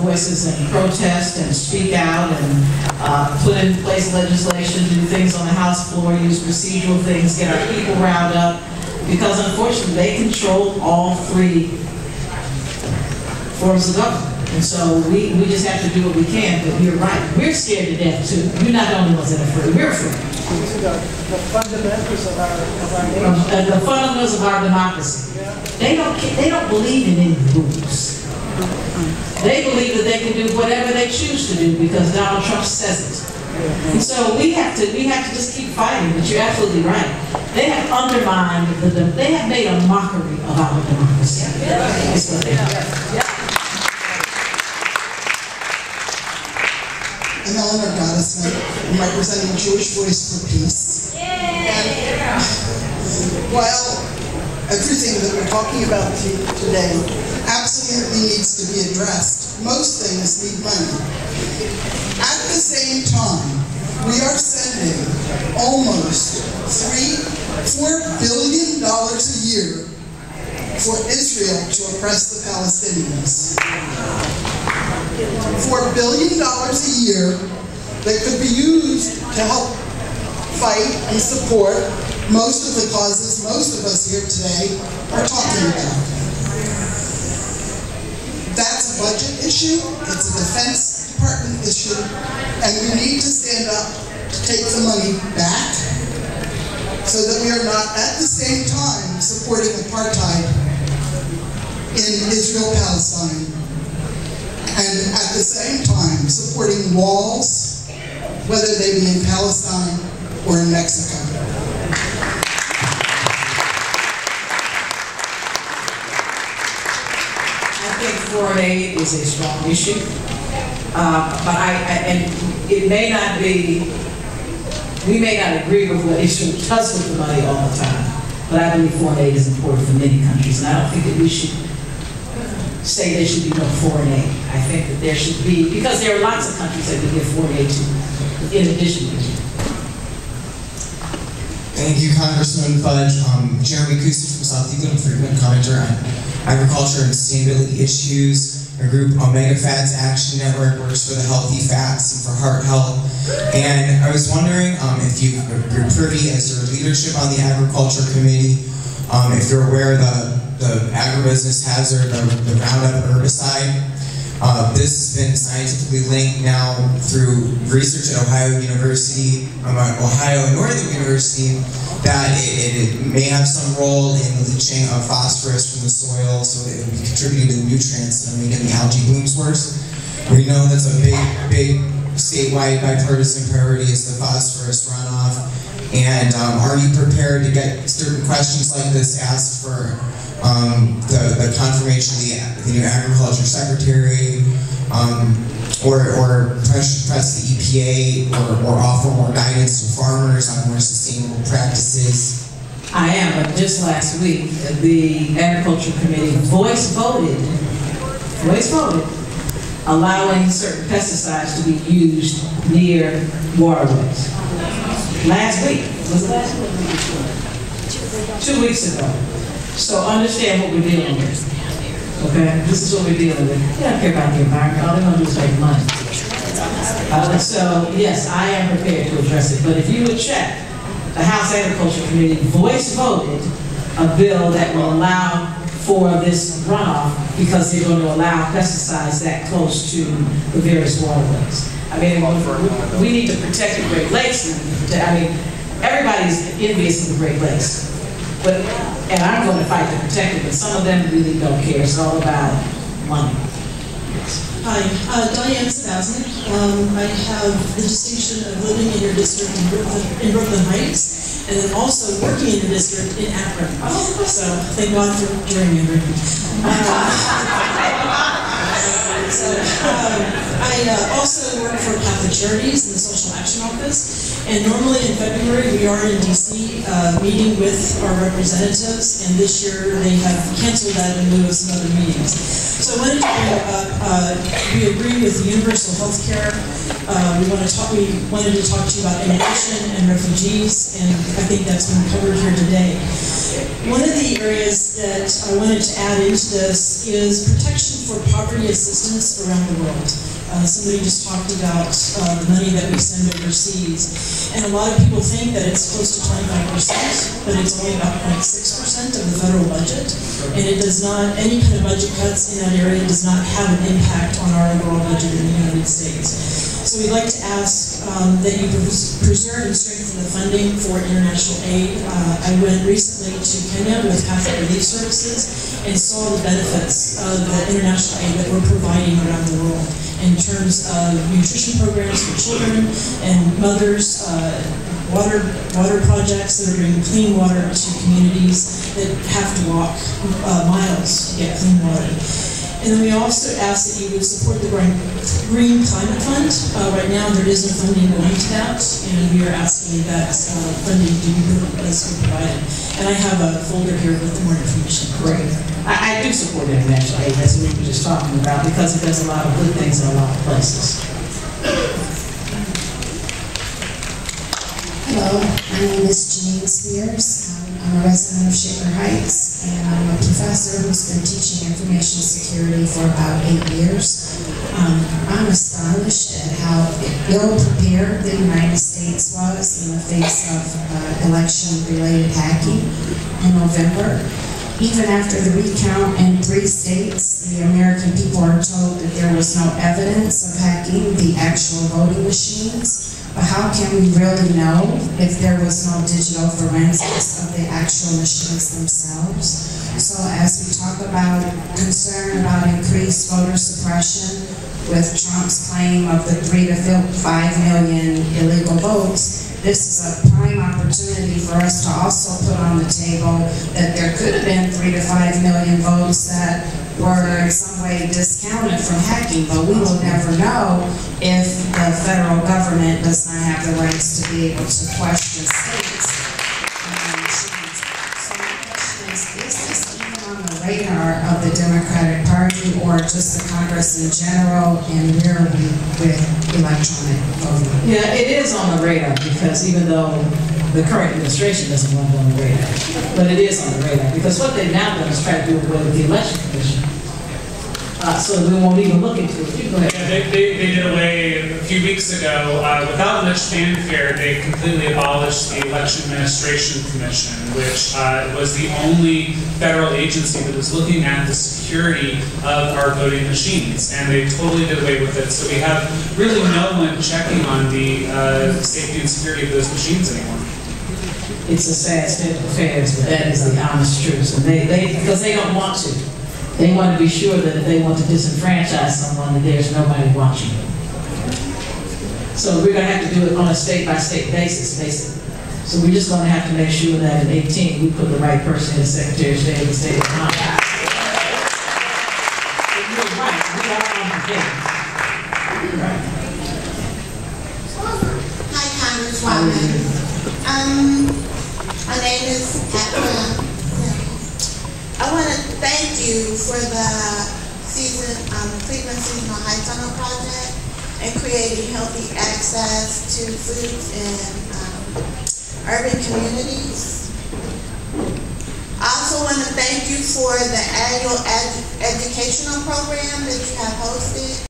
voices and protest and speak out and put in place legislation, do things on the House floor, use procedural things, get our people riled up, because unfortunately they control all three forms of government. And so we just have to do what we can, but you're right. We're scared to death too. You're not the only ones that are afraid. We're afraid. The fundamentals of our nation. The fundamentals of our democracy. They don't believe in any rules. They believe that they can do whatever they choose to do because Donald Trump says it. And so we have to just keep fighting. But you're absolutely right. They have undermined they have made a mockery of our democracy. That's what they have. I'm Eleanor Goddess, I'm representing Jewish Voice for Peace. And while everything that we're talking about today absolutely needs to be addressed, most things need money. At the same time, we are sending almost $4 billion a year for Israel to oppress the Palestinians. $4 billion a year that could be used to help fight and support most of the causes most of us here today are talking about. That's a budget issue, it's a Defense Department issue, and we need to stand up to take the money back so that we are not at the same time supporting apartheid in Israel-Palestine, and at the same time supporting walls, whether they be in Palestine or in Mexico. I think foreign aid is a strong issue, but and it may not be, we may not agree with what Israel does with the money all the time, but I believe foreign aid is important for many countries, and I don't think that we should say there should be no foreign aid. I think that there should be, because there are lots of countries that we give foreign aid to, in addition to. Thank you, Congresswoman Fudge. Jeremy Kusi from South Eagle, frequent commenter on agriculture and sustainability issues. Our group, Omega Fats Action Network, works for the healthy fats and for heart health. And I was wondering if you're privy as your leadership on the Agriculture Committee, if you're aware of the agribusiness hazard, the Roundup herbicide. This has been scientifically linked now through research at Ohio University, Ohio Northern University, that it may have some role in leaching of phosphorus from the soil, so it would be contributing to the nutrients that are making the algae blooms worse. We know that's a big statewide bipartisan priority is the phosphorus runoff. And are you prepared to get certain questions like this asked for the confirmation of the new Agriculture Secretary, or press the EPA, or offer more guidance to farmers on more sustainable practices? I am, but just last week, the Agriculture Committee voice voted, allowing certain pesticides to be used near waterways. Last week, was it last week? 2 weeks ago. So understand what we're dealing with. Okay, this is what we're dealing with. You don't care about the environment. All they're going to do is make money. So yes, I am prepared to address it. But if you would check, the House Agriculture Committee voice voted a bill that will allow for this runoff because they're going to allow pesticides that close to the various waterways. I mean, we need to protect the Great Lakes. I mean, everybody's envious of the Great Lakes. And I'm going to fight to protect it, but some of them really don't care. It's all about money. Hi, Diane Stasnik. I have the distinction of living in your district in Brooklyn Heights, and then also working in your district in Akron. So thank God for joining me. I also work for Catholic Charities in the Social Action Office, and normally in February we are in DC meeting with our representatives, and this year they have canceled that in lieu of some other meetings. So I wanted to bring up, we agree with universal health care We wanted to talk to you about immigration and refugees, and I think that's been covered here today. One of the areas that I wanted to add into this is protection for poverty assistance around the world. Somebody just talked about the money that we send overseas, and a lot of people think that it's close to 25%, but it's only about 0.6% of the federal budget, and it does not, any kind of budget cuts in that area does not have an impact on our overall budget in the United States. So we'd like to ask that you preserve and strengthen the funding for international aid. I went recently to Kenya with Catholic Relief Services and saw the benefits of the international aid that we're providing around the world in terms of nutrition programs for children and mothers, water projects that are bringing clean water to communities that have to walk miles to get clean water. And then we also ask that you would support the Green Climate Fund. Right now there isn't funding going to that, and we are asking that funding to be provided. And I have a folder here with more information. Great. I do support international aid, that's what we were just talking about, because it does a lot of good things in a lot of places. Hello, my name is Janine Spears. I'm a resident of Shaker Heights, and I'm a professor who's been teaching information security for about 8 years. I'm astonished at how ill-prepared the United States was in the face of election-related hacking in November. Even after the recount in 3 states, the American people are told that there was no evidence of hacking the actual voting machines. But how can we really know if there was no digital forensics of the actual machines themselves? So as we talk about concern about increased voter suppression with Trump's claim of the 3 to 5 million illegal votes, this is a prime opportunity for us to also put on the table that there could have been 3 to 5 million votes that were in some way discounted from hacking, but we will never know if the federal government does not have the rights to be able to question states. So my question is this even on the radar of the Democratic Party or just the Congress in general, and where are we with electronic voting? Yeah, it is on the radar, because even though the current administration doesn't want it on the radar, but it is on the radar, because what they've now done is try to do away with the election commission. So we won't even look into it. You go ahead. Yeah, they did away a few weeks ago, without much fanfare, they completely abolished the Election Administration Commission, which was the only federal agency that was looking at the security of our voting machines, and they totally did away with it. So we have really no one checking on the safety and security of those machines anymore. It's a sad state of affairs, but that is the honest truth. And because they don't want to. They want to be sure that if they want to disenfranchise someone, that there's nobody watching them. So we're going to have to do it on a state-by-state basis, basically. So we're just going to have to make sure that in 18 we put the right person in the Secretary of State and the State of Congress. You're right, we are on the case. Right. Hi, Congresswoman. My name is Catherine. I want to thank you for the Cleveland Seasonal High Tunnel Project and creating healthy access to food in urban communities. I also want to thank you for the annual educational program that you have hosted.